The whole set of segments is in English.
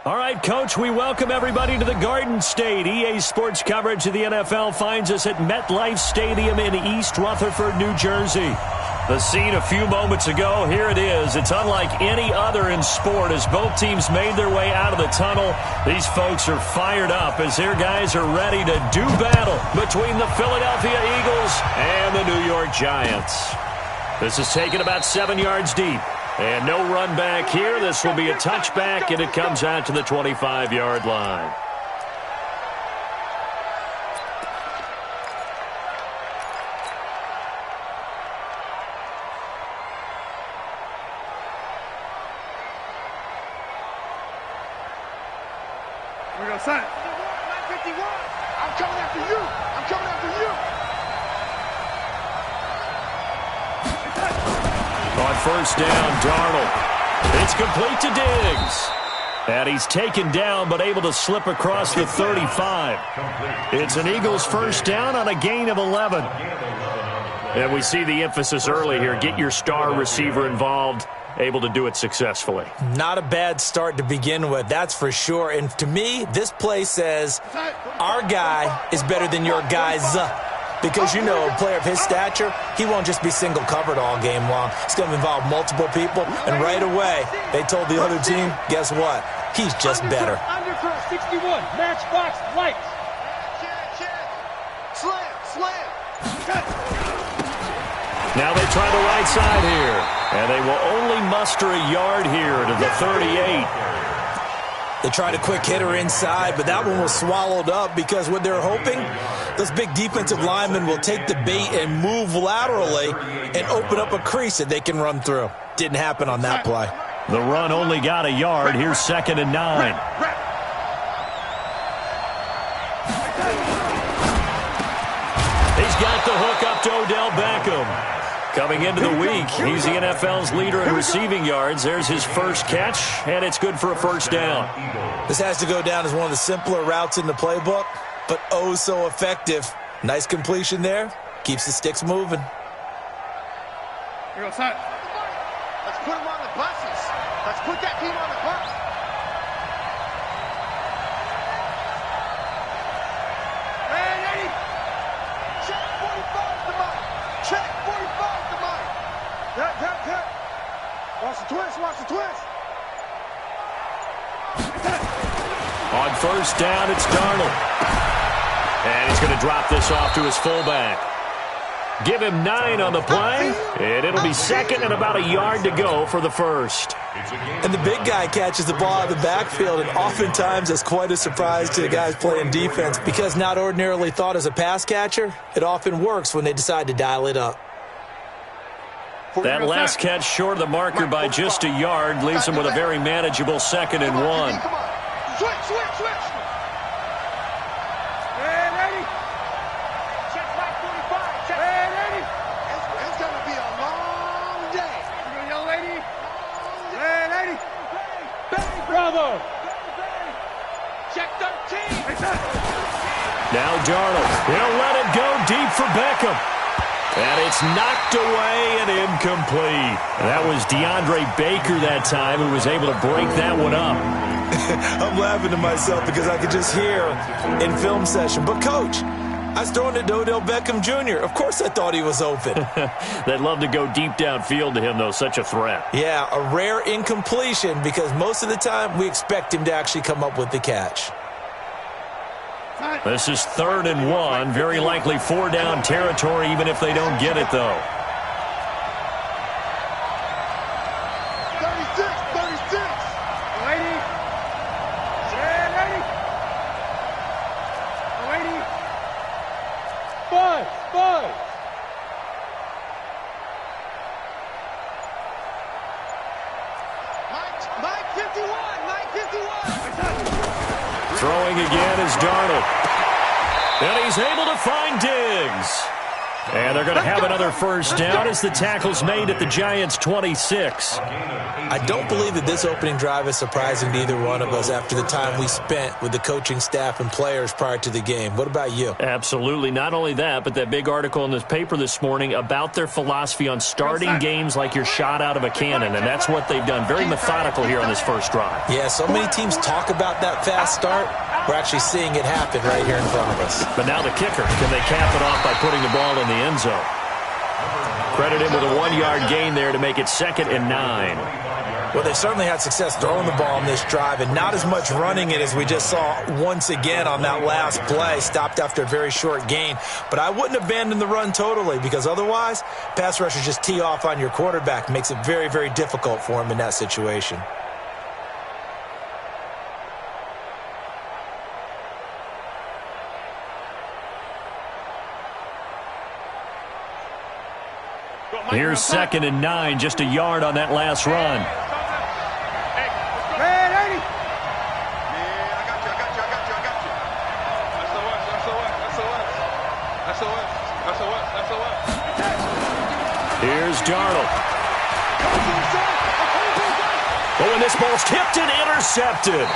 All right, Coach, we welcome everybody to the Garden State. EA Sports coverage of the NFL finds us at MetLife Stadium in East Rutherford, New Jersey. The scene a few moments ago, here it is. It's unlike any other in sport as both teams made their way out of the tunnel. These folks are fired up as their guys are ready to do battle between the Philadelphia Eagles and the New York Giants. This is taken about 7 yards deep. And no run back here. This will be a touchback, and it comes out to the 25-yard line. Here we go, son. 951. I'm coming after you. I'm coming after you. On first down, Darnold. It's complete to Diggs. And he's taken down but able to slip across the 35. It's an Eagles first down on a gain of 11. And we see the emphasis early here. Get your star receiver involved. Able to do it successfully. Not a bad start to begin with, that's for sure. And to me, this play says our guy is better than your guys. Because, you know, a player of his stature, he won't just be single covered all game long. It's going to involve multiple people. And right away, they told the other team, guess what? He's just better. Underthrow, 61, matchbox, lights. Slam. Now they try the right side here. And they will only muster a yard here to the 38. They tried a quick hitter inside, but that one was swallowed up because what they're hoping, those big defensive linemen will take the bait and move laterally and open up a crease that they can run through. Didn't happen on that play. The run only got a yard. Here's 2nd and 9. He's got the hook up to Odell Beckham. Coming into the week, he's the NFL's leader in receiving yards. There's his first catch, and it's good for a first down. This has to go down as one of the simpler routes in the playbook, but oh so effective. Nice completion there. Keeps the sticks moving. Here goes, son. Let's put him on the buses. Let's put that team on the bus. Hey, Eddie. Check 45 to Mike. Check 45 to Mike. Tap. Watch the twist. On first down, it's Darnold. And he's going to drop this off to his fullback. Give him 9 on the play, and it'll be 2nd and about a yard to go for the first. And the big guy catches the ball out of the backfield, and oftentimes that's quite a surprise to the guys playing defense because not ordinarily thought as a pass catcher, it often works when they decide to dial it up. That last catch short of the marker by just a yard leaves him with a very manageable 2nd and 1. Switch. And Eddie. Check 45. Check. And Eddie. It's going to be a long day. You go, young lady. And Eddie. Benny, bravo. Check 13. Now Darnold. He'll let it go deep for Beckham. And it's knocked away and incomplete. That was DeAndre Baker that time who was able to break that one up. I'm laughing to myself because I could just hear in film session. But, Coach, I was throwing it to Odell Beckham Jr. Of course I thought he was open. They'd love to go deep downfield to him, though. Such a threat. Yeah, a rare incompletion because most of the time we expect him to actually come up with the catch. This is 3rd and 1. Very likely 4-down territory, even if they don't get it, though. 36. Lady. And Eddie. Lady. Buzz. Mike 51. Throwing again is Darnold. And he's able to find Diggs. And they're going to have another first down as the tackle's made at the Giants' 26. I don't believe that this opening drive is surprising to either one of us after the time we spent with the coaching staff and players prior to the game. What about you? Absolutely. Not only that, but that big article in this paper this morning about their philosophy on starting games like you're shot out of a cannon, and that's what they've done. Very methodical here on this first drive. Yeah, so many teams talk about that fast start. We're actually seeing it happen right here in front of us. But now the kicker. Can they cap it off by putting the ball in the end zone? Credit him with a 1-yard gain there to make it 2nd and 9. Well, they've certainly had success throwing the ball on this drive and not as much running it as we just saw once again on that last play. Stopped after a very short gain. But I wouldn't abandon the run totally because otherwise, pass rushers just tee off on your quarterback. Makes it very, very difficult for him in that situation. Here's 2nd and 9, just a yard on that last run. Here's Darnold. Oh, and this ball's tipped and intercepted.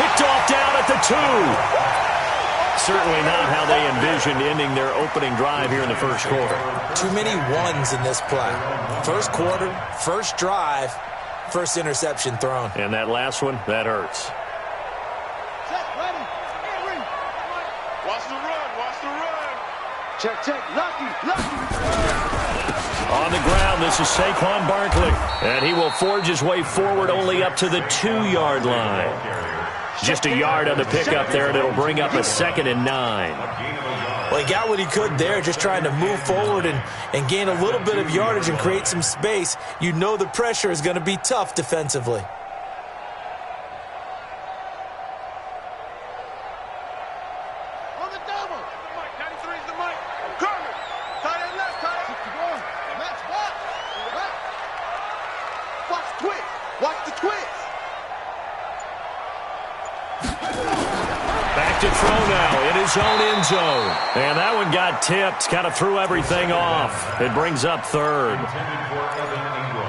Picked off down at the 2. Certainly not how they envisioned ending their opening drive here in the first quarter. Too many ones in this play. First quarter, first drive, first interception thrown. And that last one, that hurts. Watch the run, watch the run. Check, lucky. On the ground, this is Saquon Barkley. And he will forge his way forward only up to the 2-yard line. Just a yard on the pickup there, and it'll bring up a 2nd and 9. Well, he got what he could there, just trying to move forward and gain a little bit of yardage and create some space. You know the pressure is going to be tough defensively. On the double. The mic, 93 is the mic. I'm coming. Tight end left, tight end. Let's watch. Watch the twitch. Watch the twitch. Back to throw now in his own end zone. And that one got tipped, kind of threw everything off. It brings up 3rd.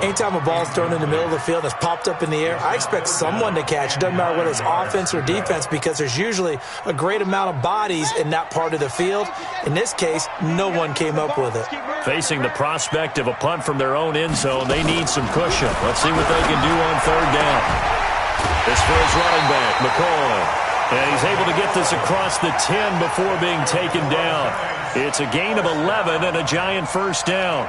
Anytime a ball's thrown in the middle of the field and it's popped up in the air, I expect someone to catch. It doesn't matter whether it's offense or defense because there's usually a great amount of bodies in that part of the field. In this case, no one came up with it. Facing the prospect of a punt from their own end zone, they need some cushion. Let's see what they can do on 3rd down. This for his running back, McCoy. And he's able to get this across the 10 before being taken down. It's a gain of 11 and a Giant first down.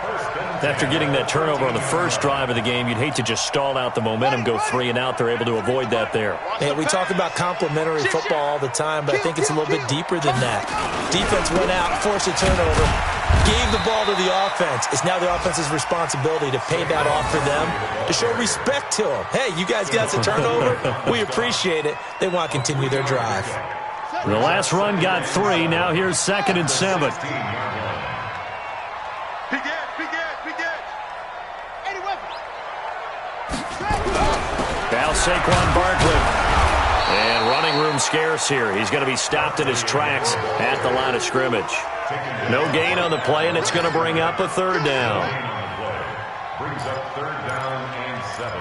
After getting that turnover on the first drive of the game, you'd hate to just stall out the momentum, go 3 and out. They're able to avoid that there. Yeah, we talk about complementary football all the time, but I think it's a little bit deeper than that. Defense went out, forced a turnover, gave the ball to the offense. It's now the offense's responsibility to pay that off for them, to show respect to them. Hey, you guys got the turnover. We appreciate it. They want to continue their drive. The last run got 3. Now here's 2nd and 7. Now Saquon Barkley. And running room scarce here. He's going to be stopped in his tracks at the line of scrimmage. No gain on the play, and it's going to bring up a 3rd down. Brings up 3rd down and 7.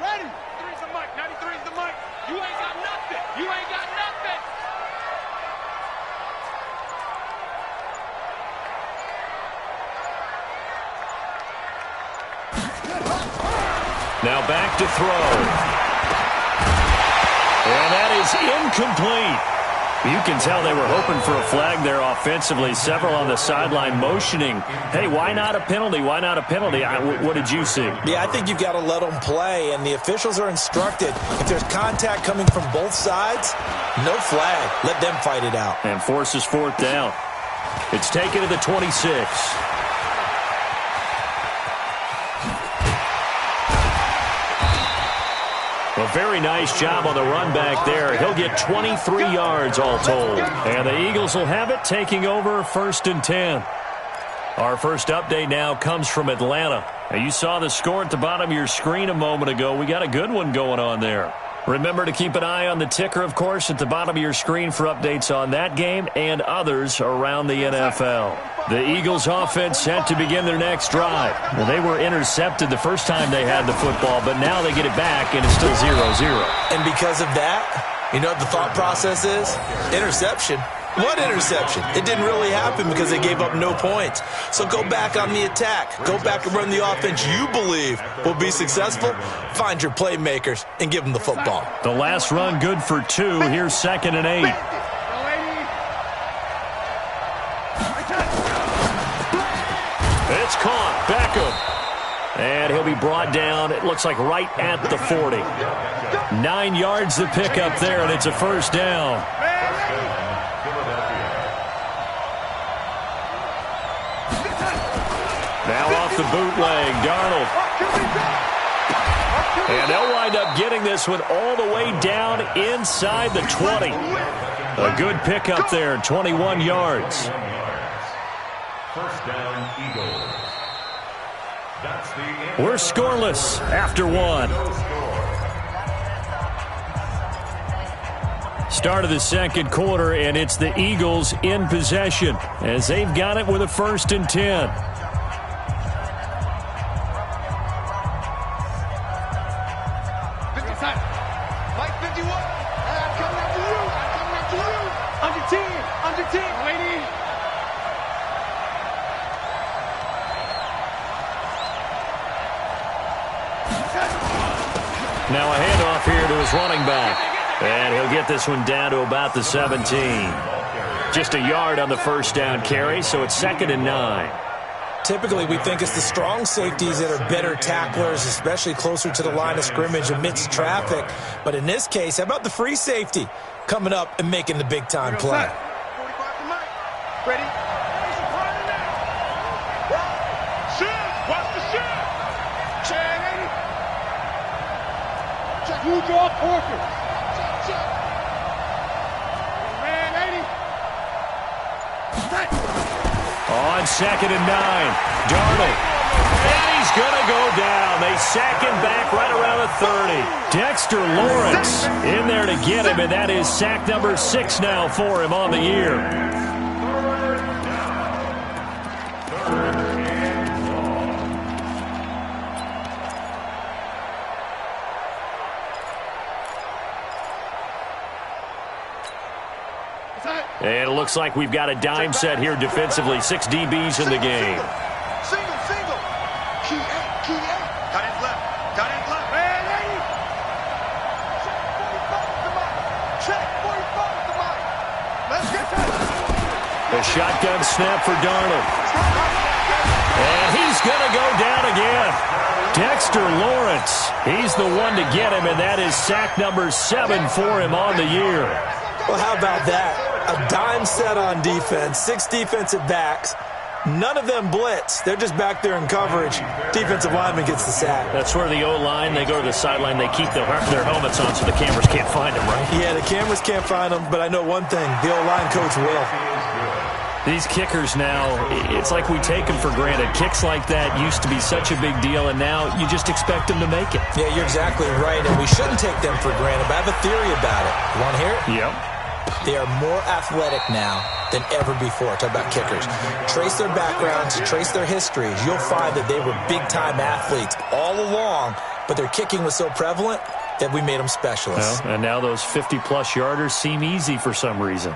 Ready? 93's the mic. 93's the mic. You ain't got nothing. You ain't got nothing. Now back to throw. And that is incomplete. You can tell they were hoping for a flag there offensively. Several on the sideline motioning. Hey, why not a penalty? Why not a penalty? What did you see? Yeah, I think you've got to let them play, and the officials are instructed. If there's contact coming from both sides, no flag. Let them fight it out. And forces 4th down. It's taken to the 26. A very nice job on the run back there. He'll get 23 yards all told. And the Eagles will have it, taking over 1st and 10. Our first update now comes from Atlanta. Now, you saw the score at the bottom of your screen a moment ago. We got a good one going on there. Remember to keep an eye on the ticker, of course, at the bottom of your screen for updates on that game and others around the NFL. The Eagles offense set to begin their next drive. Well, they were intercepted the first time they had the football, but now they get it back, and it's still 0-0. And because of that, you know what the thought process is? Interception. What interception? It didn't really happen because they gave up no points. So go back on the attack. Go back and run the offense you believe will be successful. Find your playmakers and give them the football. The last run good for 2. Here's 2nd and 8. It's caught. Beckham. And he'll be brought down, it looks like right at the 40. 9 yards to pick up there, and it's a first down. Now off the bootleg, Darnold. And they'll wind up getting this one all the way down inside the 20. A good pickup there, 21 yards. First down, Eagles. We're scoreless after 1. Start of the second quarter, and it's the Eagles in possession as they've got it with a 1st and 10. Now a handoff here to his running back. And he'll get this one down to about the 17. Just a yard on the first down carry, so it's 2nd and 9. Typically, we think it's the strong safeties that are better tacklers, especially closer to the line of scrimmage amidst traffic. But in this case, how about the free safety coming up and making the big-time play? Ready? Watch the shot. Check. Who draw Porter? Check. Man, 80. On 2nd and 9, Darnold. And he's going to go down. They sack him back right around the 30. Dexter Lawrence in there to get him, and that is sack number 6 now for him on the year. And it looks like we've got a dime set here defensively. 6 DBs in the game. Single. Key eight. Got it left. Man, 80. Check 45 at the mic. Let's get that. The shotgun snap for Darnold. And he's going to go down again. Dexter Lawrence. He's the one to get him, and that is sack number 7 for him on the year. Well, how about that? A dime set on defense, 6 defensive backs. None of them blitz. They're just back there in coverage. Defensive lineman gets the sack. That's where the O-line, they go to the sideline, they keep their helmets on so the cameras can't find them, right? Yeah, the cameras can't find them, but I know one thing. The O-line coach will. These kickers now, it's like we take them for granted. Kicks like that used to be such a big deal, and now you just expect them to make it. Yeah, you're exactly right, and we shouldn't take them for granted, but I have a theory about it. You want to hear it? Yep. They are more athletic now than ever before. Talk about kickers. Trace their backgrounds, trace their histories. You'll find that they were big-time athletes all along, but their kicking was so prevalent that we made them specialists. Well, and now those 50-plus yarders seem easy for some reason.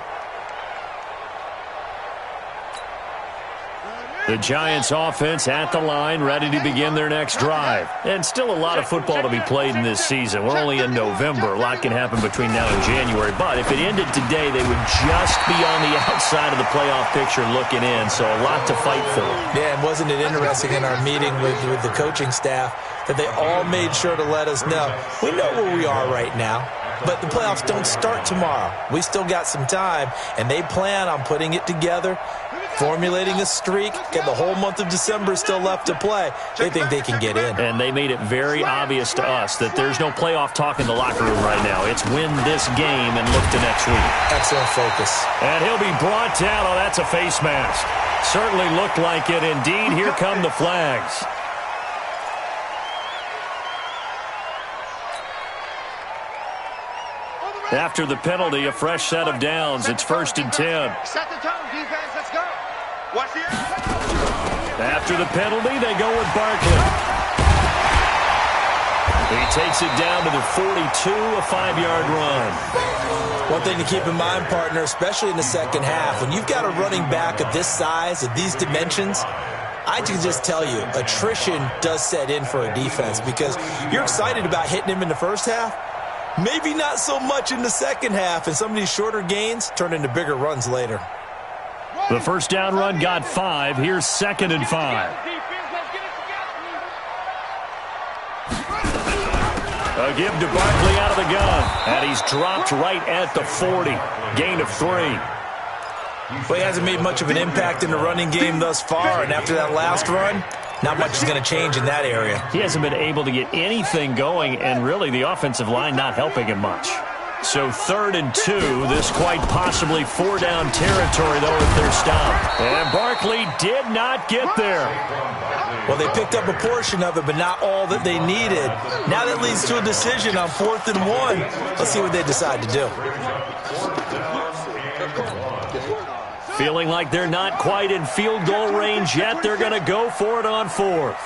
The Giants offense at the line, ready to begin their next drive. And still a lot of football to be played in this season. We're only in November. A lot can happen between now and January. But if it ended today, they would just be on the outside of the playoff picture looking in. So a lot to fight for. Yeah, and wasn't it interesting in our meeting with the coaching staff that they all made sure to let us know, we know where we are right now. But the playoffs don't start tomorrow. We still got some time, and they plan on putting it together formulating a streak, and the whole month of December is still left to play. They think they can get in. And they made it very obvious to us that there's no playoff talk in the locker room right now. It's win this game and look to next week. Excellent focus. And he'll be brought down. Oh, that's a face mask. Certainly looked like it. Indeed, here come the flags. After the penalty, a fresh set of downs. It's 1st and 10. Set the tone, defense. Let's go. Watch the After the penalty, they go with Barkley. He takes it down to the 42, a 5-yard run. One thing to keep in mind, partner, especially in the second half, when you've got a running back of this size, of these dimensions, I can just tell you, attrition does set in for a defense because you're excited about hitting him in the first half. Maybe not so much in the second half, and some of these shorter gains turn into bigger runs later. The first down run got 5. Here's 2nd and 5. A give to Barkley out of the gun, and he's dropped right at the 40. Gain of 3. Well, he hasn't made much of an impact in the running game thus far, and after that last run, not much is going to change in that area. He hasn't been able to get anything going, and really the offensive line not helping him much. So 3rd and 2, this quite possibly 4-down territory, though, if they're stopped. And Barkley did not get there. Well, they picked up a portion of it, but not all that they needed. Now that leads to a decision on 4th and 1. Let's see what they decide to do. Feeling like they're not quite in field goal range yet, they're going to go for it on 4th.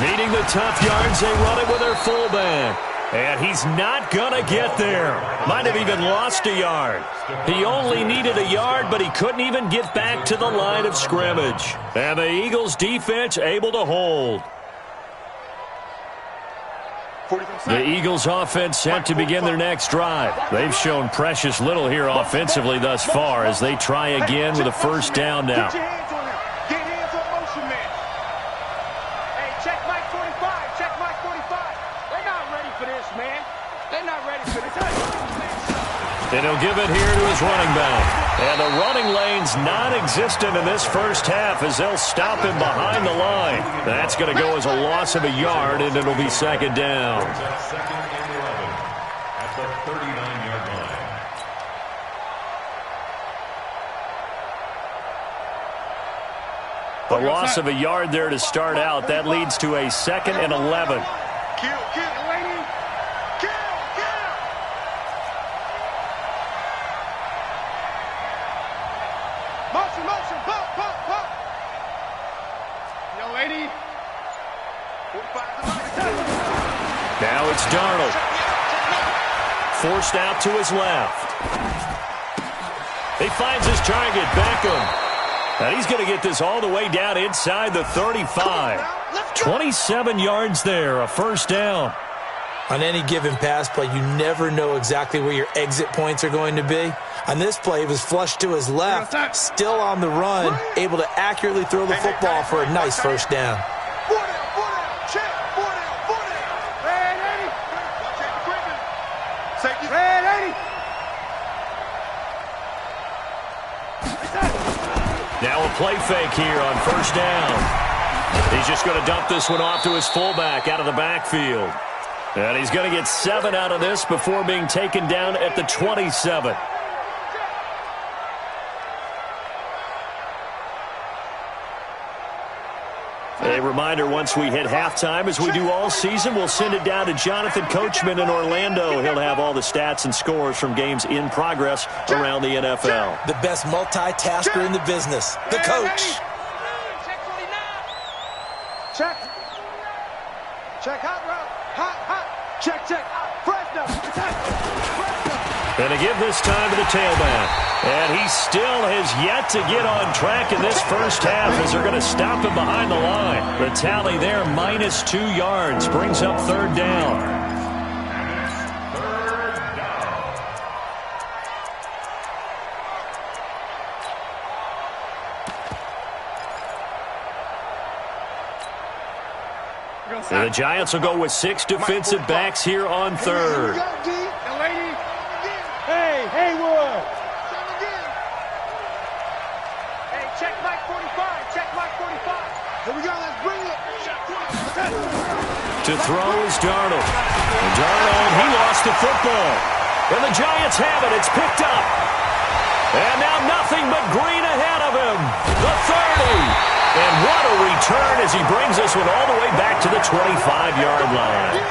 Needing the tough yards, they run it with their fullback. And he's not going to get there. Might have even lost a yard. He only needed a yard, but he couldn't even get back to the line of scrimmage. And the Eagles defense able to hold. The Eagles offense set to begin their next drive. They've shown precious little here offensively thus far as they try again with a first down now. Get hands on him. Get hands on motion, man. Hey, check Mike 45. Check Mike 45. They're not ready for this, man. They're not ready for this. And he'll give it here to his running back. And the running lane's non-existent in this first half as they'll stop him behind the line. That's going to go as a loss of a yard, and it'll be 2nd down. 2nd and 11 at the 39-yard line. A loss of a yard there to start out. That leads to a 2nd and 11. Kill, lady. Kill. Motion, pump. Yo, lady. Now it's Darnold. Forced out to his left. He finds his target, Beckham. And he's going to get this all the way down inside the 35. 27 yards there, a first down. On any given pass play, you never know exactly where your exit points are going to be. On this play, he was flushed to his left, still on the run, able to accurately throw the football for a nice first down. Now a play fake here on first down. He's just going to dump this one off to his fullback out of the backfield. And he's going to get 7 out of this before being taken down at the 27. A reminder, once we hit halftime, as we do all season, we'll send it down to Jonathan Coachman in Orlando. He'll have all the stats and scores from games in progress around the NFL. The best multitasker in the business, the coach. Check. Hot route. Hot. Check. Fresno. And to give this time to the tailback. And he still has yet to get on track in this first half as they're going to stop him behind the line. The tally there, -2 yards, brings up 3rd down. And the Giants will go with 6 defensive backs here on 3rd. Hey, Haywood. Mike 45. Check Mike 45. Here we go. Let's bring it. To throw is Darnold. And Darnold, he lost the football. And the Giants have it. It's picked up. And now nothing but green ahead of him. The 30. And what a return as he brings this one all the way back to the 25-yard line.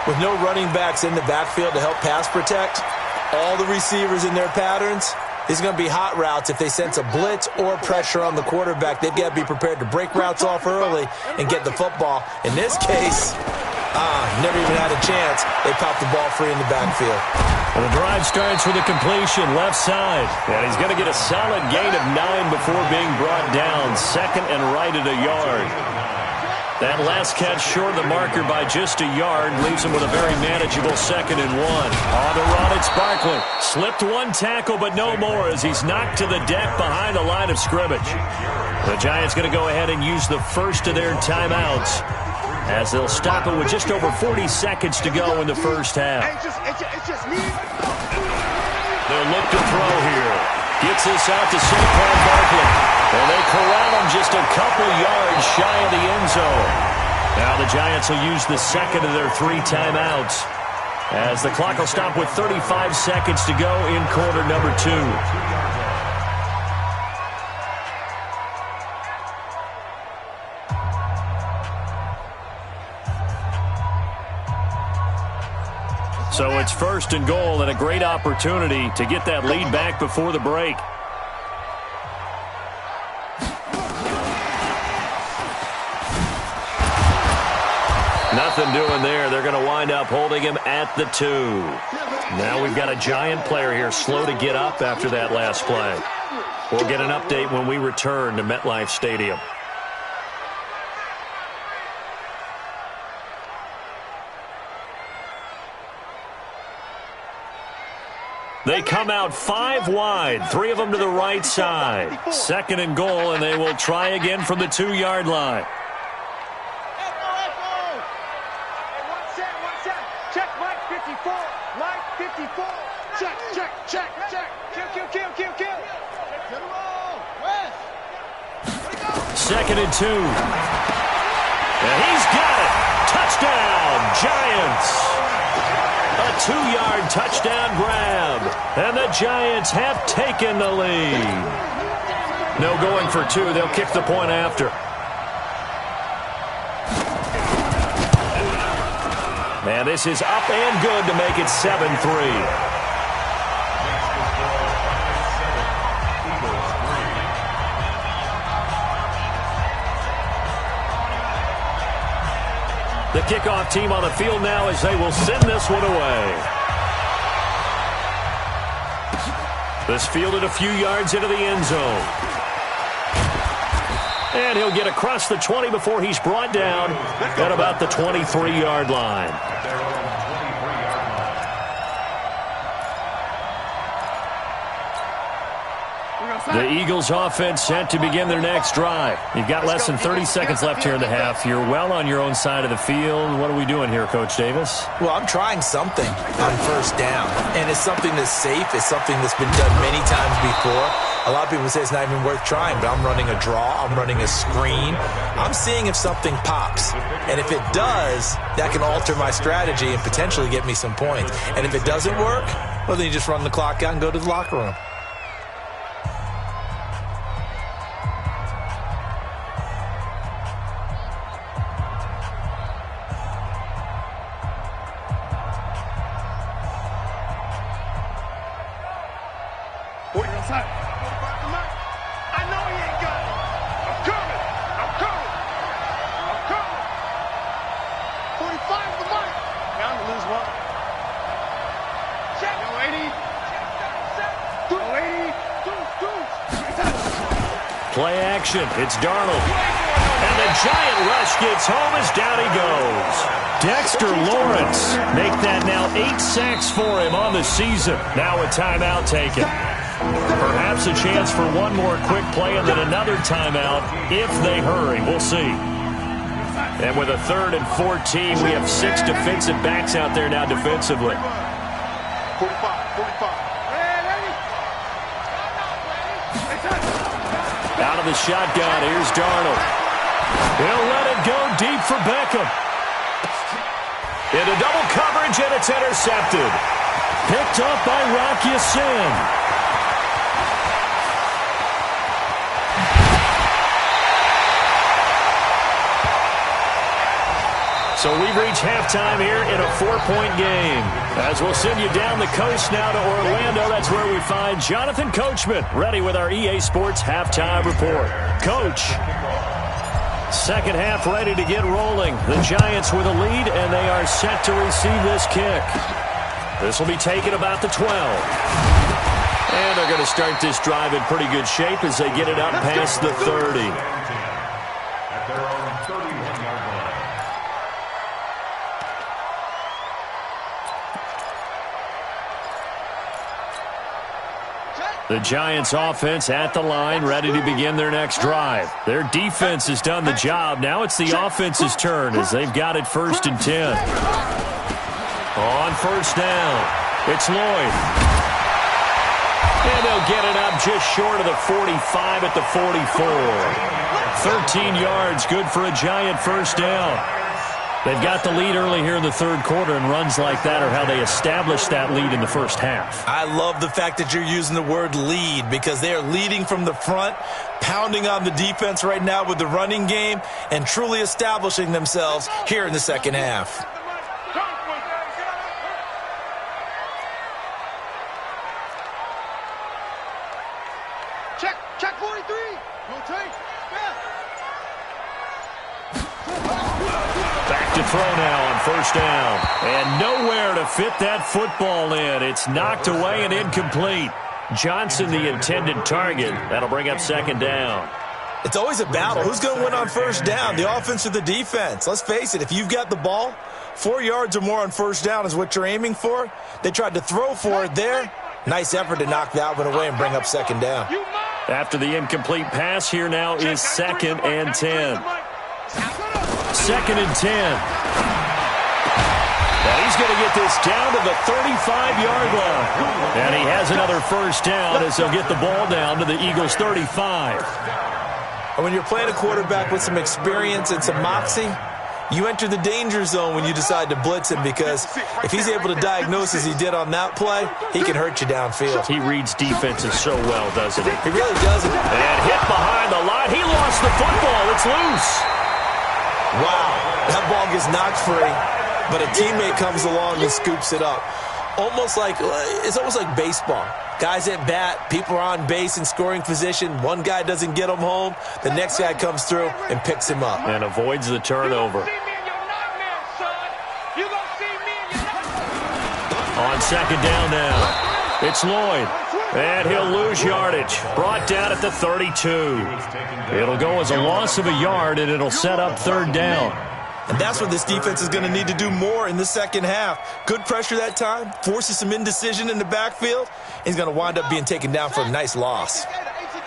With no running backs in the backfield to help pass protect, all the receivers in their patterns, these are going to be hot routes. If they sense a blitz or pressure on the quarterback, they've got to be prepared to break routes off early and get the football. In this case, never even had a chance. They popped the ball free in the backfield. Well, the drive starts with a completion left side. And he's going to get a solid gain of 9 before being brought down. Second and right at a yard. That last catch short of the marker by just a yard leaves him with a very manageable 2nd and 1. On the run, it's Barkley. Slipped one tackle, but no more as he's knocked to the deck behind the line of scrimmage. The Giants going to go ahead and use the first of their timeouts as they'll stop it with just over 40 seconds to go in the first half. They'll look to throw here. Gets this out to Saquon Barkley. And they corral him just a couple yards shy of the end zone. Now the Giants will use the second of their 3 timeouts as the clock will stop with 35 seconds to go in quarter number 2. So it's 1st and goal and a great opportunity to get that lead back before the break. Nothing doing there. They're going to wind up holding him at the 2. Now we've got a Giant player here slow to get up after that last play. We'll get an update when we return to MetLife Stadium. They come out 5 wide, 3 of them to the right side. 2nd and goal, and they will try again from the 2-yard line. Check Mike 54. Mike 54. Check. Kill. 2nd and 2. And he's got it. Touchdown, Giants. A 2-yard touchdown grab. And the Giants have taken the lead. No going for 2. They'll kick the point after. And this is up and good to make it 7-3. The kickoff team on the field now as they will send this one away. This fielded a few yards into the end zone. And he'll get across the 20 before he's brought down at about the 23-yard line. The Eagles offense set to begin their next drive. You've got less than 30 seconds left here in the half. You're well on your own side of the field. What are we doing here, Coach Davis? Well, I'm trying something on 1st down. And it's something that's safe. It's something that's been done many times before. A lot of people say it's not even worth trying, but I'm running a draw. I'm running a screen. I'm seeing if something pops. And if it does, that can alter my strategy and potentially get me some points. And if it doesn't work, well, then you just run the clock out and go to the locker room. I know he ain't got it. I'm coming. 45 for Mike. Bound to lose one. Check. No 80. Play action. It's Darnold. And the Giant rush gets home as down he goes. Dexter Lawrence make that now 8 sacks for him on the season. Now a timeout taken. Perhaps a chance for one more quick play and then another timeout if they hurry. We'll see. And with a 3rd and 14, we have 6 defensive backs out there now defensively. 45. Out of the shotgun, here's Darnold. He'll let it go deep for Beckham. Into double coverage, and it's intercepted. Picked up by Rock Ya-Sin. So we've reached halftime here in a 4-point game. As we'll send you down the coast now to Orlando, that's where we find Jonathan Coachman, ready with our EA Sports halftime report. Coach, second half ready to get rolling. The Giants with a lead, and they are set to receive this kick. This will be taken about the 12. And they're going to start this drive in pretty good shape as they get it up past the 30. At their own 31-yard line. The Giants offense at the line, ready to begin their next drive. Their defense has done the job. Now it's the offense's turn as they've got it 1st and 10. On first down, it's Lloyd. And they'll get it up just short of the 45 at the 44. 13 yards, good for a Giant first down. They've got the lead early here in the third quarter, and runs like that are how they establish that lead in the first half. I love the fact that you're using the word lead because they are leading from the front, pounding on the defense right now with the running game, and truly establishing themselves here in the second half. Check 43. Rotate. Back to throw now on first down. And nowhere to fit that football in. It's knocked away and incomplete. Johnson, the intended target. That'll bring up second down. It's always a battle. Who's going to win on first down, the offense or the defense? Let's face it, if you've got the ball, 4 yards or more on first down is what you're aiming for. They tried to throw for it there. Nice effort to knock that one away and bring up second down. After the incomplete pass, here now is 2nd and 10. 2nd and 10. And he's going to get this down to the 35-yard line. And he has another first down as he'll get the ball down to the Eagles' 35. When you're playing a quarterback with some experience and some moxie, you enter the danger zone when you decide to blitz him because if he's able to diagnose as he did on that play, he can hurt you downfield. He reads defenses so well, doesn't he? He really doesn't. And hit behind the line. He lost the football. It's loose. Wow, that ball gets knocked free, but a teammate comes along and scoops it up. It's almost like baseball. Guys at bat, people are on base in scoring position. One guy doesn't get him home. The next guy comes through and picks him up. And avoids the turnover. On second down now, it's Lloyd. And he'll lose yardage. Brought down at the 32. It'll go as a loss of a yard, and it'll set up third down. And that's what this defense is going to need to do more in the second half. Good pressure that time, forces some indecision in the backfield. He's going to wind up being taken down for a nice loss.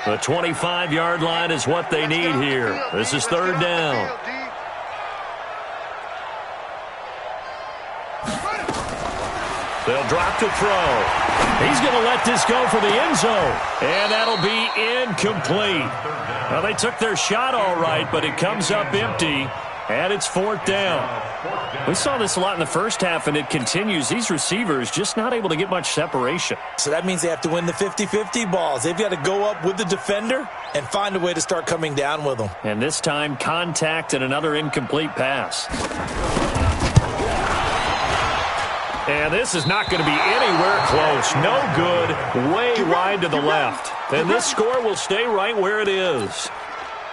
The 25-yard line is what they need here. This is third down. They'll drop to throw. He's going to let this go for the end zone. And that'll be incomplete. Well, they took their shot all right, but it comes up empty. And it's fourth down. We saw this a lot in the first half, and it continues. These receivers just not able to get much separation. So that means they have to win the 50-50 balls. They've got to go up with the defender and find a way to start coming down with them. And this time, contact and another incomplete pass. And this is not going to be anywhere close. No good. Way wide to the left. And this score will stay right where it is.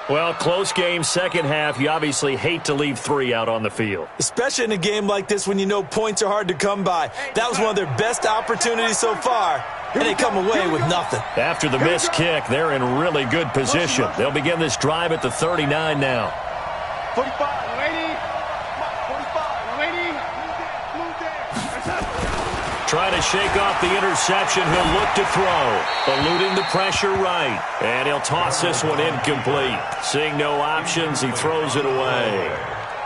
Well, close game, second half. You obviously hate to leave 3 out on the field. Especially in a game like this when you know points are hard to come by. That was one of their best opportunities so far, and they come away with nothing. After the missed kick, they're in really good position. They'll begin this drive at the 39 now. 45, lady. 45, lady. Move there. Trying to shake off the interception. He'll look to throw. Eluding the pressure right. And he'll toss this one incomplete. Seeing no options, he throws it away.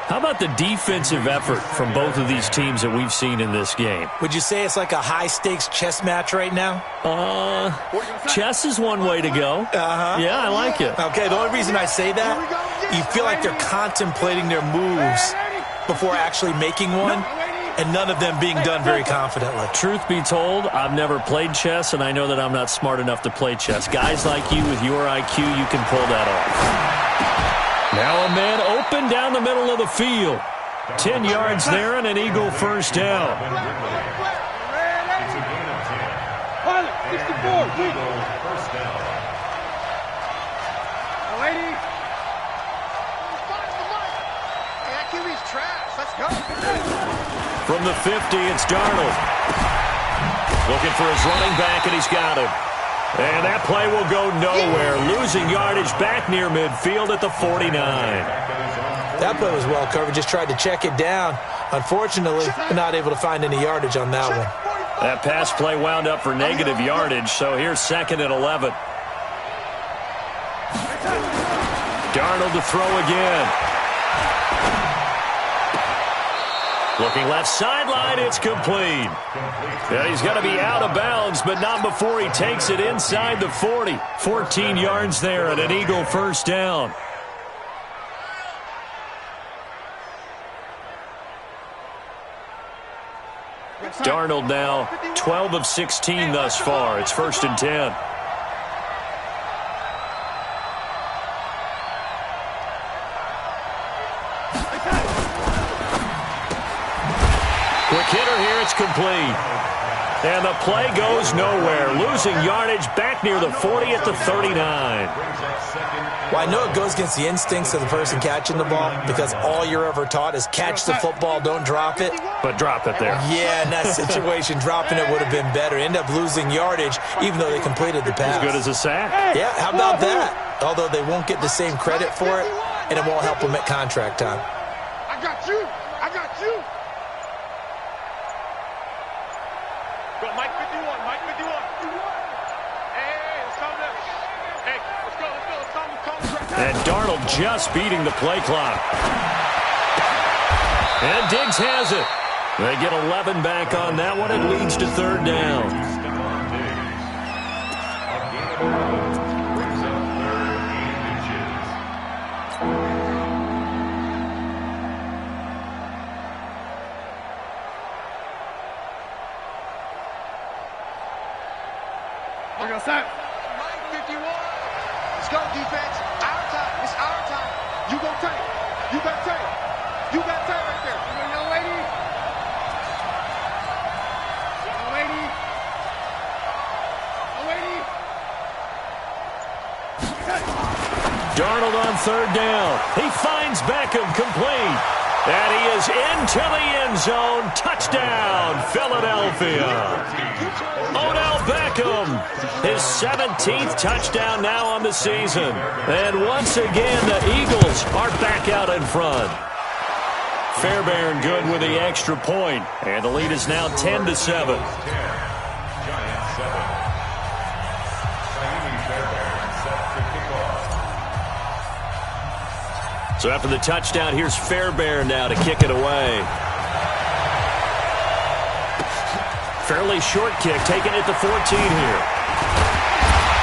How about the defensive effort from both of these teams that we've seen in this game? Would you say it's like a high-stakes chess match right now? Chess is one way to go. Yeah, I like it. Okay, the only reason I say that, you feel like they're contemplating their moves before actually making one, and none of them being done very confidently. Truth be told, I've never played chess, and I know that I'm not smart enough to play chess. Guys like you with your IQ, you can pull that off. Now a man open down the middle of the field. 10 yards there and an Eagle first down. From the 50, it's Darnold. Looking for his running back, and he's got him. And that play will go nowhere. Losing yardage back near midfield at the 49. That play was well covered. Just tried to check it down. Unfortunately, not able to find any yardage on that one. That pass play wound up for negative yardage, so here's 2nd and 11. Darnold to throw again. Looking left sideline, it's complete. Yeah, he's got to be out of bounds, but not before he takes it inside the 40. 14 yards there and an Eagle first down. Darnold now 12 of 16 thus far. It's 1st and 10. Quick hitter here, it's complete. And the play goes nowhere. Losing yardage back near the 40 at the 39. Well, I know it goes against the instincts of the person catching the ball because all you're ever taught is catch the football, don't drop it. But drop it there. Yeah, in that situation, dropping it would have been better. End up losing yardage even though they completed the pass. As good as a sack. Yeah, how about that? Although they won't get the same credit for it, and it won't help them at contract time. I got you. I got you. Go, Mike 51. Mike 51. Hey, let's come there. Hey, let's go. Let's go. And Darnold just beating the play clock. And Diggs has it. They get 11 back on that one. It leads to 3rd down. Mike 51. Let's go, defense. Our time. It's our time. You gonna take. You got take. You got take right there. Young lady. Young lady. Young lady. Darnold on 3rd down. He finds Beckham complete. And he is into the end zone. Touchdown, Philadelphia. Odell Beckham, his 17th touchdown now on the season. And once again, the Eagles are back out in front. Fairbairn good with the extra point. And the lead is now 10-7. So after the touchdown, here's Fairbairn now to kick it away. Fairly short kick, taking it to 14 here.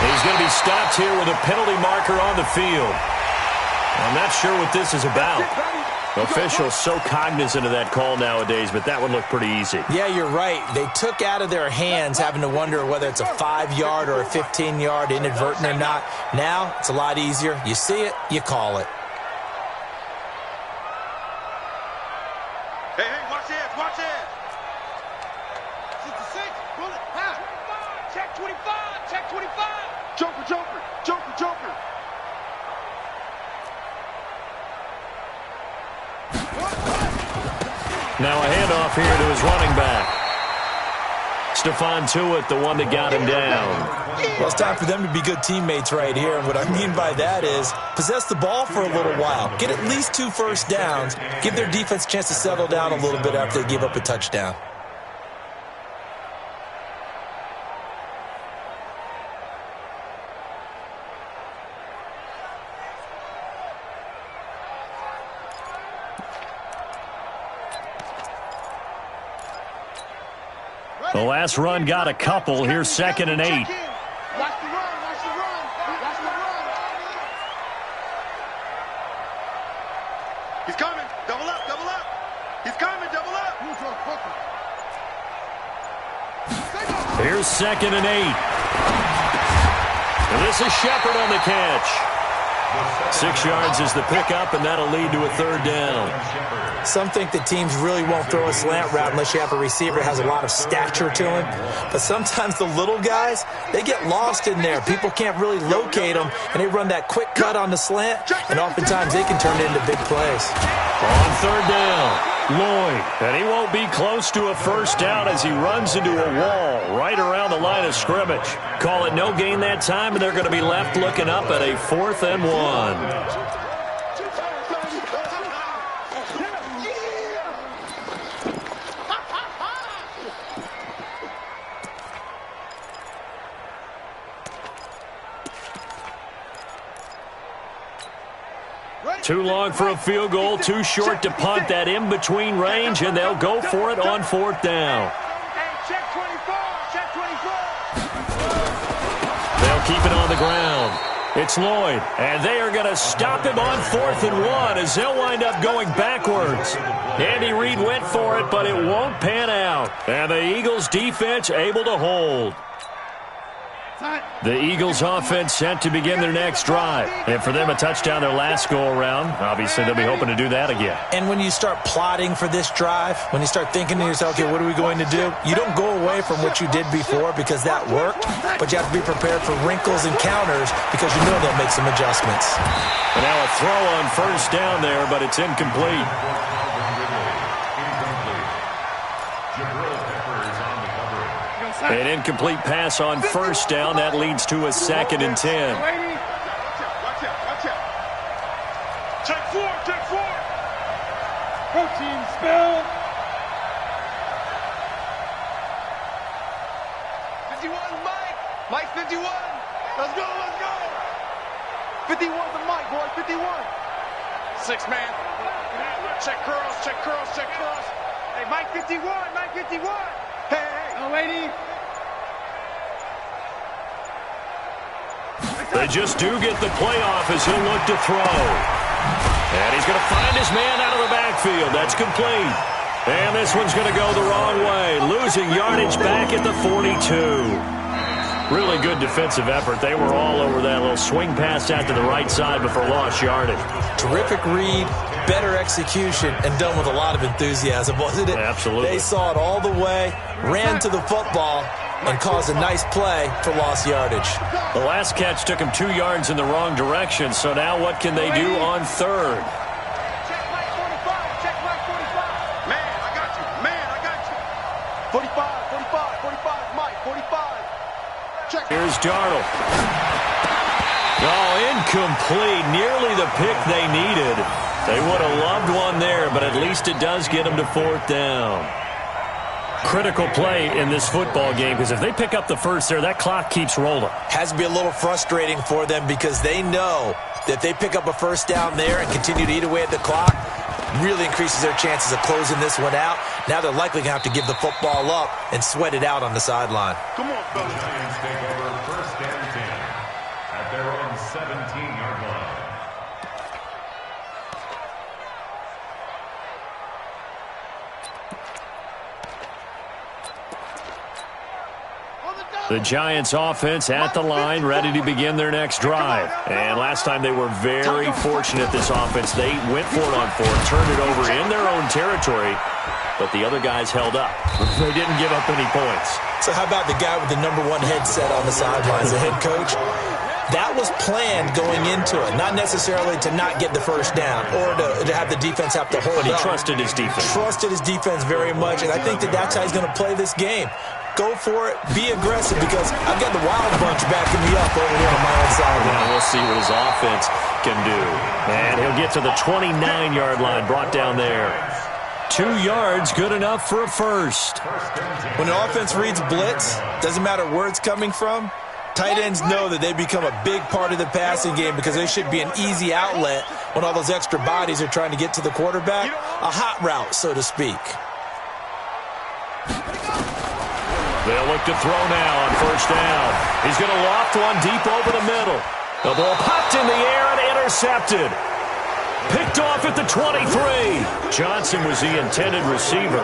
He's going to be stopped here with a penalty marker on the field. I'm not sure what this is about. Officials so cognizant of that call nowadays, but that would look pretty easy. Yeah, you're right. They took out of their hands having to wonder whether it's a 5-yard or a 15-yard inadvertent or not. Now, it's a lot easier. You see it, you call it. Hey, watch it, watch it. 66, bullet, ha. Check 25, check 25. Joker, joker, joker, joker. Now a handoff here to his running back. Stephon Tuitt, the one that got him down. Well, it's time for them to be good teammates right here. And what I mean by that is possess the ball for a little while. Get at least 2 first downs. Give their defense a chance to settle down a little bit after they give up a touchdown. The last run got a couple. Here's 2nd and 8. Watch the run, watch the run, watch the run. He's coming. Double up, double up. He's coming, double up. Here's 2nd and 8. And this is Shepard on the catch. 6 yards is the pickup, and that'll lead to a 3rd down. Some think that teams really won't throw a slant route unless you have a receiver that has a lot of stature to him. But sometimes the little guys, they get lost in there. People can't really locate them, and they run that quick cut on the slant, and oftentimes they can turn it into big plays. On 3rd down, Lloyd. And he won't be close to a 1st down as he runs into a wall right around the line of scrimmage. Call it no gain that time, and they're going to be left looking up at a 4th and 1. Too long for a field goal, too short to punt that in-between range, and they'll go for it on 4th down. Check 24, check 24. They'll keep it on the ground. It's Lloyd, and they are going to stop him on 4th and 1 as they'll wind up going backwards. Andy Reid went for it, but it won't pan out. And the Eagles defense able to hold. The Eagles offense set to begin their next drive. And for them, a touchdown their last go-around. Obviously, they'll be hoping to do that again. And when you start plotting for this drive, when you start thinking to yourself, okay, what are we going to do? You don't go away from what you did before because that worked, but you have to be prepared for wrinkles and counters because you know they'll make some adjustments. And now a throw on 1st down there, but it's incomplete. An incomplete pass on 1st down. That leads to a 2nd and 10. Watch out. Check 4, check 4. Protein spill. 51, Mike. Mike 51. Let's go, let's go. 51 to Mike, boy, 51. 6 man. Check curls, check curls, check curls. Hey, Mike 51, Mike 51. Hey, no lady. They just do get the playoff as he'll look to throw. And he's going to find his man out of the backfield. That's complete. And this one's going to go the wrong way. Losing yardage back at the 42. Really good defensive effort. They were all over that little swing pass out to the right side before lost yardage. Terrific read, better execution, and done with a lot of enthusiasm, wasn't it? Absolutely. They saw it all the way, ran to the football, and caused a nice play for lost yardage. The last catch took him 2 yards in the wrong direction, so now what can they do on 3rd? Check Mike 45, check Mike 45. Man, I got you, man, I got you. 45, Mike, 45. Check. Here's Darnold. Oh, incomplete. Nearly the pick they needed. They would have loved one there, but at least it does get them to 4th down. Critical play in this football game because if they pick up the 1st there, that clock keeps rolling. Has to be a little frustrating for them because they know that if they pick up a 1st down there and continue to eat away at the clock, really increases their chances of closing this one out. Now they're likely going to have to give the football up and sweat it out on the sideline. Come on, fellas. Giants take over 1st and 10 at their own 17-yard line. The Giants offense at the line, ready to begin their next drive. And last time they were very fortunate, this offense. They went for it on 4th, turned it over in their own territory, but the other guys held up. They didn't give up any points. So how about the guy with the #1 headset on the sidelines, the head coach? That was planned going into it, not necessarily to not get the 1st down or to have the defense have to hold up. But he trusted his defense. Trusted his defense very much, and I think that that's how he's going to play this game. Go for it, be aggressive, because I've got the Wild Bunch backing me up over here on my own side. Now we'll see what his offense can do. And he'll get to the 29-yard line, brought down there. 2 yards, good enough for a 1st. When an offense reads blitz, doesn't matter where it's coming from, tight ends know that they become a big part of the passing game because they should be an easy outlet when all those extra bodies are trying to get to the quarterback. A hot route, so to speak. They'll look to throw now on first down. He's going to loft one deep over the middle. The ball popped in the air and intercepted. Picked off at the 23. Johnson was the intended receiver.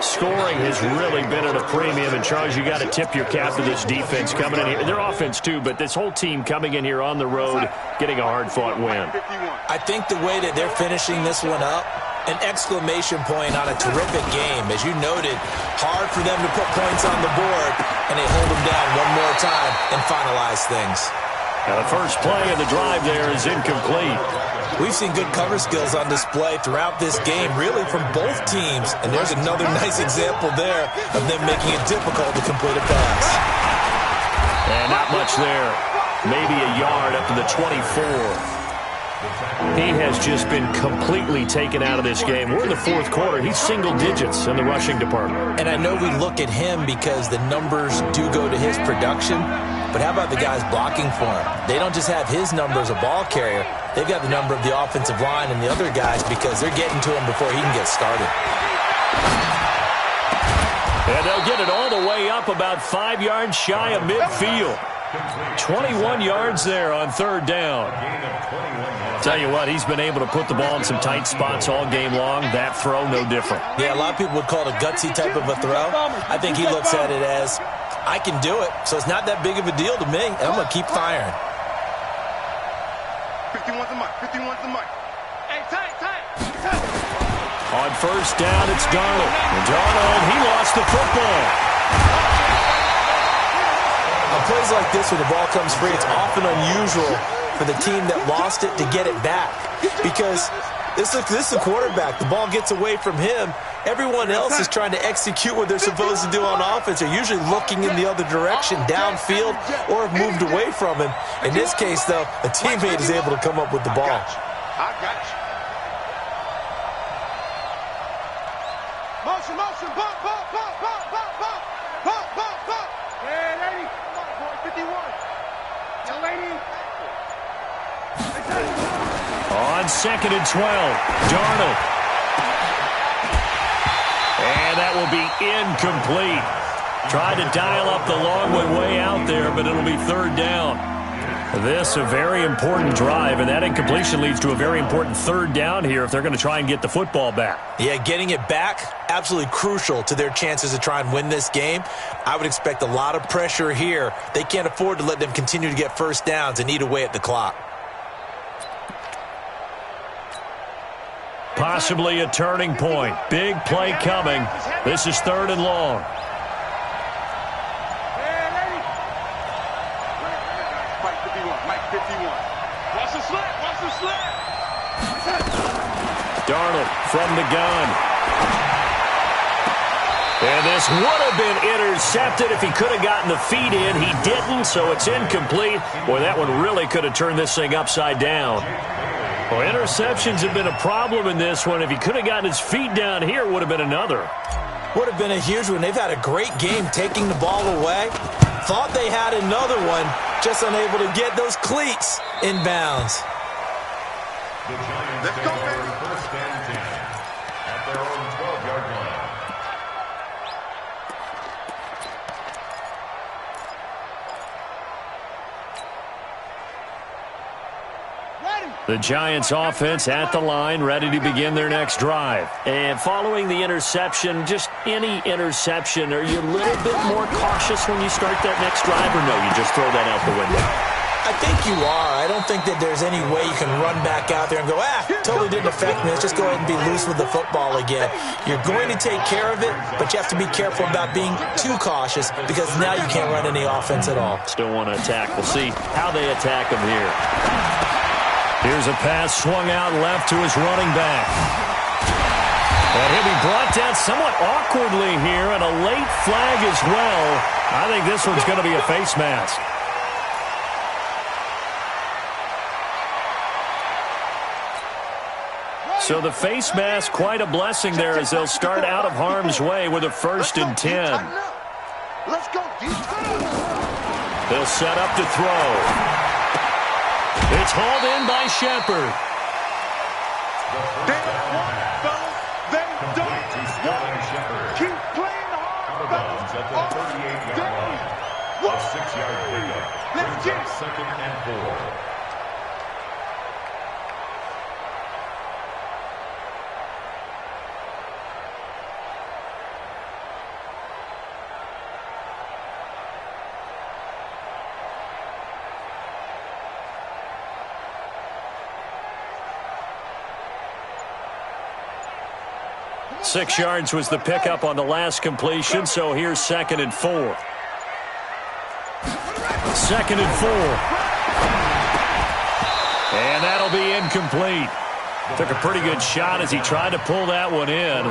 Scoring has really been at a premium. And, Charles, you got to tip your cap to this defense coming in here. Their offense, too, but this whole team coming in here on the road, getting a hard-fought win. I think the way that they're finishing this one up, an exclamation point on a terrific game. As you noted, hard for them to put points on the board, and they hold them down one more time and finalize things. Now the first play of the drive there is incomplete. We've seen good cover skills on display throughout this game, really from both teams. And there's another nice example there of them making it difficult to complete a pass. And not much there. Maybe a yard up to the 24. He has just been completely taken out of this game. We're in the fourth quarter. He's single digits in the rushing department. And I know we look at him because the numbers do go to his production. But how about the guys blocking for him? They don't just have his number as a ball carrier. They've got the number of the offensive line and the other guys because they're getting to him before he can get started. And they'll get it all the way up about 5 yards shy of midfield. 21 yards there on third down. Tell you what, he's been able to put the ball in some tight spots all game long. That throw, no different. Yeah, a lot of people would call it a gutsy type of a throw. I think he looks at it as, I can do it, so it's not that big of a deal to me, and I'm going to keep firing. 51's the mic. 51's the mic. Hey, tight. On first down, it's Darnold. And Darnold, he lost the football. On plays like this where the ball comes free, it's often unusual for the team that lost it to get it back. Because this is the quarterback. The ball gets away from him. Everyone else is trying to execute what they're supposed to do on offense. They're usually looking in the other direction, downfield, or have moved away from him. In this case, though, a teammate is able to come up with the ball. I got you. Motion. Bump. Yeah, lady. Come on, boy. 51. Young lady. On second and 12, Darnold. And that will be incomplete. Tried to dial up the long one way out there, but it'll be third down. This a very important drive, and that incompletion leads to a very important third down here if they're going to try and get the football back. Yeah, getting it back, absolutely crucial to their chances to try and win this game. I would expect a lot of pressure here. They can't afford to let them continue to get first downs and eat away at the clock. Possibly a turning point. Big play coming. This is third and long. Mike 51. Watch the slant. Darnold from the gun. And this would have been intercepted if he could have gotten the feet in. He didn't, so it's incomplete. Boy, that one really could have turned this thing upside down. Well, interceptions have been a problem in this one. If he could have gotten his feet down here, it would have been another. Would have been a huge one. They've had a great game taking the ball away. Thought they had another one, just unable to get those cleats in bounds. The Giants take over first and 10 at their own 12-yard line. The Giants offense at the line, ready to begin their next drive. And following the interception, just any interception, are you a little bit more cautious when you start that next drive, or no, you just throw that out the window? I think you are. I don't think that there's any way you can run back out there and go, totally didn't affect me. Let's just go ahead and be loose with the football again. You're going to take care of it, but you have to be careful about being too cautious because now you can't run any offense at all. Still want to attack. We'll see how they attack him here. Here's a pass swung out left to his running back. And he'll be brought down somewhat awkwardly here, and a late flag as well. I think this one's going to be a face mask. So the face mask, quite a blessing there as they'll start out of harm's way with a first and 10. Let's go, They'll set up to throw. It's hauled in by Shepard. They don't. Keep playing hard, fellas. at the 38-yard line. A 6-yard pickup brings up 2nd and 4. Six yards was the pickup on the last completion, so here's 2nd and 4. 2nd and 4. And that'll be incomplete. Took a pretty good shot as he tried to pull that one in.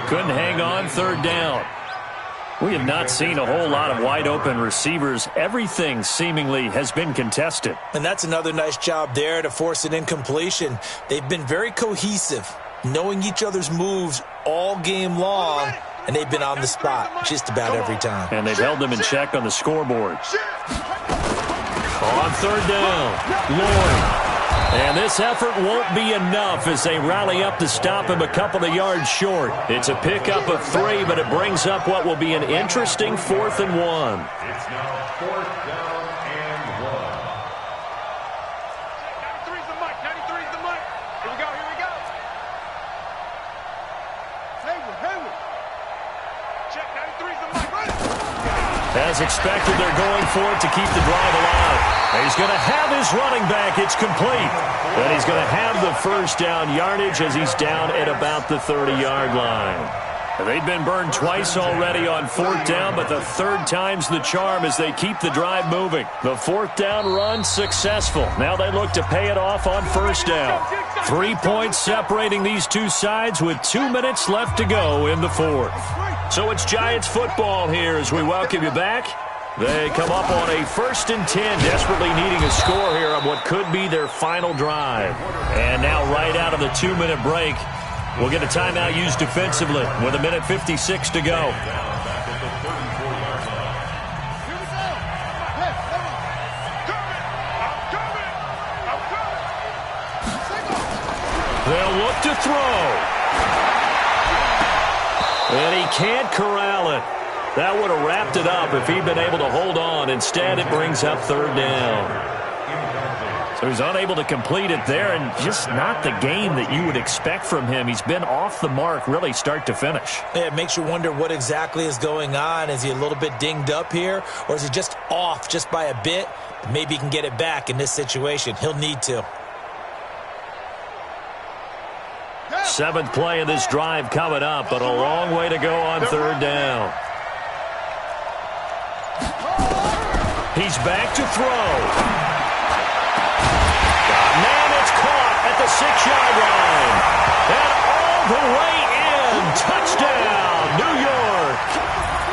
Couldn't hang on, 3rd down. We have not seen a whole lot of wide-open receivers. Everything seemingly has been contested. And that's another nice job there to force an incompletion. They've been very cohesive, knowing each other's moves all game long, and they've been on the spot just about every time. And they've held them in check on the scoreboard. On 3rd down, Lloyd. And this effort won't be enough as they rally up to stop him a couple of yards short. It's a pickup of 3, but it brings up what will be an interesting 4th and 1. It's now 4th down and 1. 93's the mic. 93's the mic. Here we go. Here we go. Hayward. Check. 93's the mic. As expected, they're going for it to keep the drive alive. And he's going to have his running back. It's complete. And he's going to have the first down yardage as he's down at about the 30-yard line. They've been burned twice already on 4th down, but the 3rd time's the charm as they keep the drive moving. The 4th down run successful. Now they look to pay it off on 1st down. 3 points separating these two sides with 2 minutes left to go in the 4th. So it's Giants football here as we welcome you back. They come up on a 1st and 10, desperately needing a score here on what could be their final drive. And now right out of the 2-minute break, we'll get a timeout used defensively with 1:56 to go. They'll look to throw. And he can't corral it. That would have wrapped it up if he'd been able to hold on. Instead, it brings up 3rd down. So he's unable to complete it there, and just not the game that you would expect from him. He's been off the mark really start to finish. Yeah, it makes you wonder what exactly is going on. Is he a little bit dinged up here, or is he just off just by a bit? Maybe he can get it back in this situation. He'll need to. 7th play of this drive coming up, but a long way to go on 3rd down. He's back to throw. Man, it's caught at the 6-yard line. And all the way in. Touchdown, New York.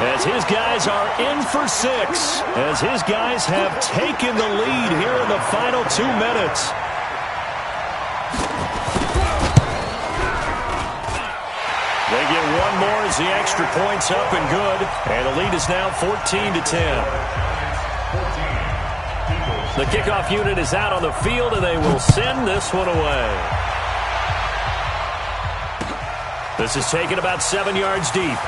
As his guys are in for 6. As his guys have taken the lead here in the final 2 minutes. They get one more as the extra point's up and good. And the lead is now 14-10. The kickoff unit is out on the field, and they will send this one away. This is taken about 7 yards deep.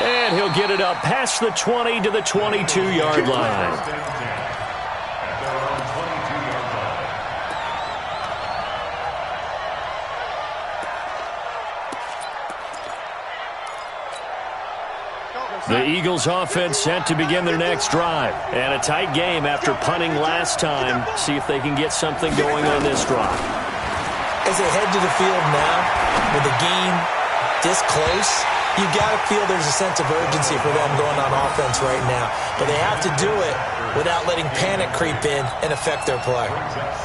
And he'll get it up past the 20 to the 22-yard line. The Eagles offense set to begin their next drive. And a tight game after punting last time. See if they can get something going on this drive. As they head to the field now, with the game this close, you got to feel there's a sense of urgency for them going on offense right now. But they have to do it without letting panic creep in and affect their play.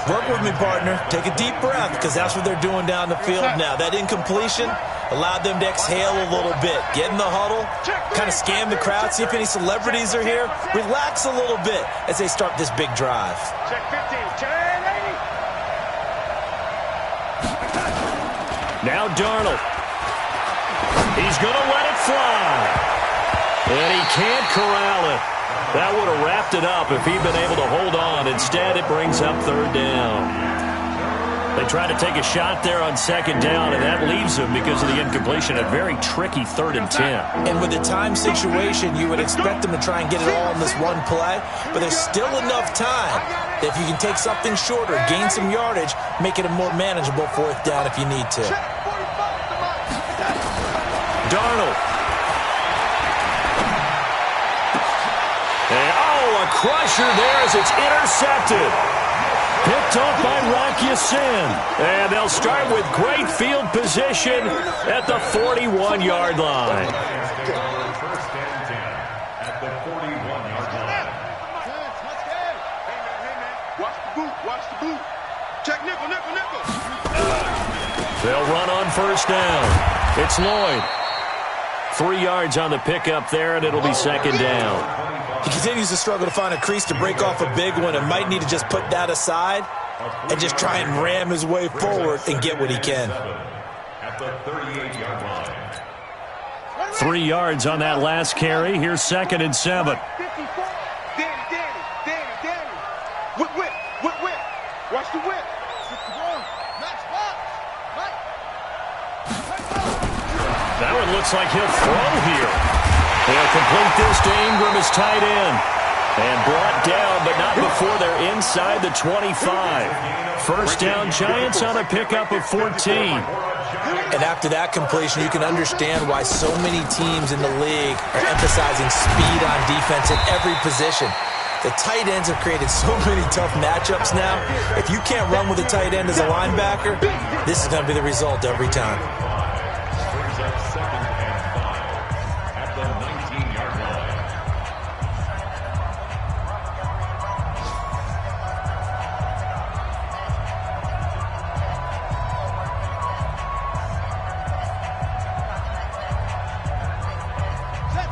Work with me, partner. Take a deep breath, because that's what they're doing down the field now. That incompletion allowed them to exhale a little bit. Get in the huddle, kind of scan the crowd, see if any celebrities are here. Relax a little bit as they start this big drive. Check 15. Check 80. Now Darnold. He's going to let it fly. And he can't corral it. That would have wrapped it up if he'd been able to hold on. Instead, it brings up 3rd down. They try to take a shot there on second down, and that leaves them because of the incompletion. A very tricky 3rd and 10. And with the time situation, you would expect them to try and get it all in this one play, but there's still enough time that if you can take something shorter, gain some yardage, make it a more manageable 4th down if you need to. Darnold. And, a crusher there as it's intercepted. Picked off by Rocky Sin. And they'll start with great field position at the 41-yard line. First and 10 at the 41-yard line. Watch the boot. Watch the boot. Check nickel. They'll run on 1st down. It's Lloyd. 3 yards on the pickup there, and it'll be 2nd down. He continues to struggle to find a crease to break off a big one and might need to just put that aside and just try and ram his way forward and get what he can. At the 38-yard line. 3 yards on that last carry. Here's 2nd and 7. Danny. Whip. Watch the whip. That one looks like he'll throw here. They'll complete this to Ingram as tight end. And brought down, but not before they're inside the 25. 1st down, Giants on a pickup of 14. And after that completion, you can understand why so many teams in the league are emphasizing speed on defense in every position. The tight ends have created so many tough matchups now. If you can't run with a tight end as a linebacker, this is going to be the result every time. Brings up 2nd and 5 at the 19-yard line.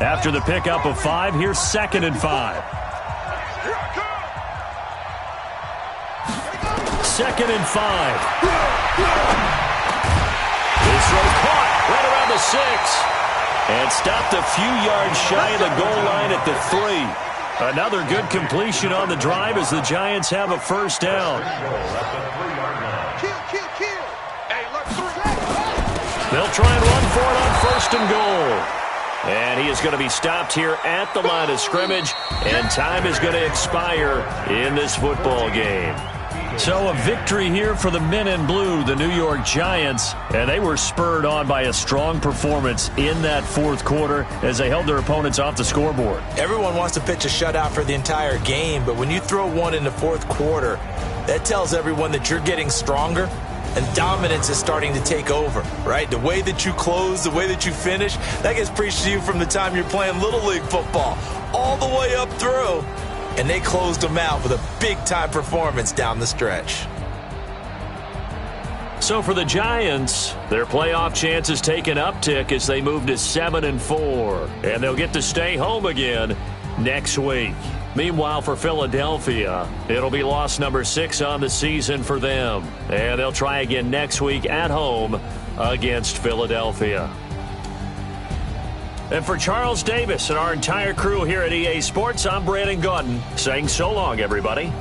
After the pickup of 5, here's 2nd and 5. 2nd and 5. This throw caught right around the 6. And stopped a few yards shy of the goal line at the 3. Another good completion on the drive as the Giants have a 1st down. Kill. Hey, look, 3. They'll try and run for it on 1st and goal. And he is going to be stopped here at the line of scrimmage, and time is going to expire in this football game. So a victory here for the men in blue, the New York Giants, and they were spurred on by a strong performance in that 4th quarter as they held their opponents off the scoreboard. Everyone wants to pitch a shutout for the entire game, but when you throw one in the 4th quarter, that tells everyone that you're getting stronger and dominance is starting to take over, right? The way that you close, the way that you finish, that gets preached to you from the time you're playing Little League football all the way up through. And they closed them out with a big-time performance down the stretch. So for the Giants, their playoff chances take an uptick as they move to 7-4. And they'll get to stay home again next week. Meanwhile, for Philadelphia, it'll be loss number 6 on the season for them. And they'll try again next week at home against Philadelphia. And for Charles Davis and our entire crew here at EA Sports, I'm Brandon Gaudin saying so long, everybody.